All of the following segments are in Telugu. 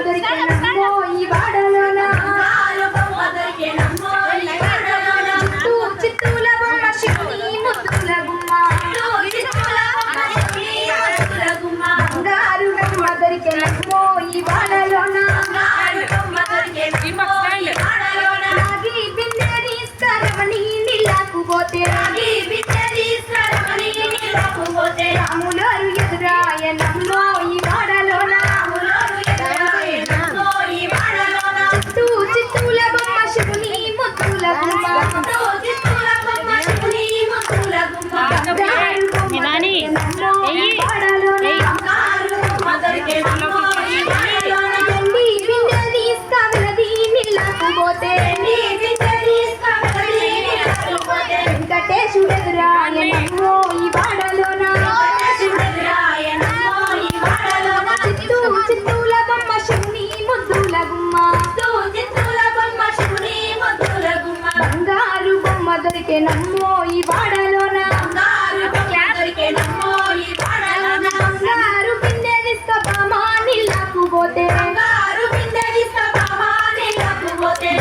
దొరికెనమ్మో ఈ వాడలోన చిత్తూల బొమ్మ శివుని ముద్దుల గుమ్మ బంగారు బొమ్మ దొరికెనమ్మో ఈ వాడలోన రాగి బిందె తీసుకురమని నీళ్ళకు పోతే రాములోరు ఎదురాయనమ్మో ఈ వాడలోన చిత్తూల బొమ్మ శివుని ముద్దుల గుమ్మ బంగారు బొమ్మ దొరికెనమ్మో ఈ వాడలోన వెండి బిందె తీసుకురమని నీళ్ళకు పోతే వెంకటేశుడు ఎదురాయనమ్మో ఈ వాడలోన చిత్తూల బొమ్మ శివుని ముద్దుల గుమ్మ బంగారు బొమ్మ దొరికెనమ్మో ఈ వాడలోన బంగారు బిందె తీసుకురామా నీళ్ళకు పోతే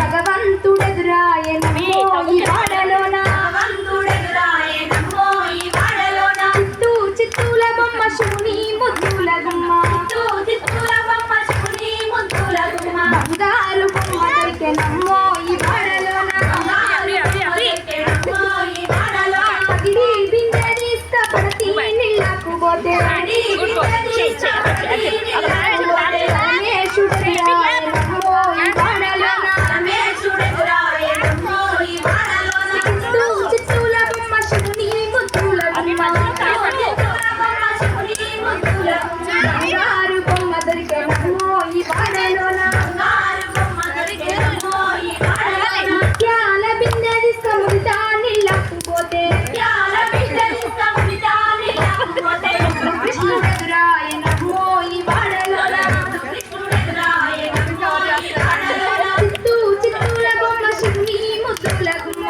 భగవంతుడు ఎదురాయనమ్మో ఈ వాడలోన చిత్తూల బొమ్మ శివుని ముద్దుల గుమ్మ బంగారు బొమ్మ దొరికెనమ్మో ఈ వాడలోన పగిడి బిందె తీసుకుపడతి నీళ్ళకు పోతే రమేశుడు ఎదురాయనమ్మో ఈ వాడలోన చిత్తూల బొమ్మ శివుని ముద్దుల గుమ్మ బంగారు బొమ్మ దొరికెనమ్మో ఈ వాడలోన ముత్యాల బిందె తీసుకుముడితా నీళ్ళకు పోతే కృష్ణుడు ఎదురాయనమ్మో ఈ వాడలోన చిత్తూల బొమ్మ శివుని ముద్దుల గుమ్మ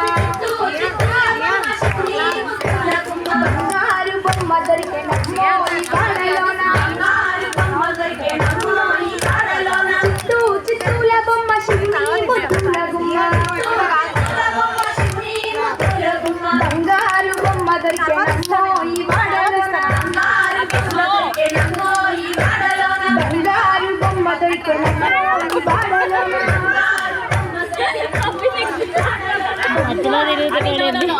బంగారు బొమ్మ దొరికెనమ్మో ఈ వాడలోన చిత్తూల బొమ్మ శివుని ముద్దుల గుమ్మ బంగారు బొమ్మ దొరికెనమ్మో ఈ వాడలోన బంగారు బొమ్మ దొరికెనమ్మో ఈ వాడలోన మధ్యలో తిరుగుతున్నాడు.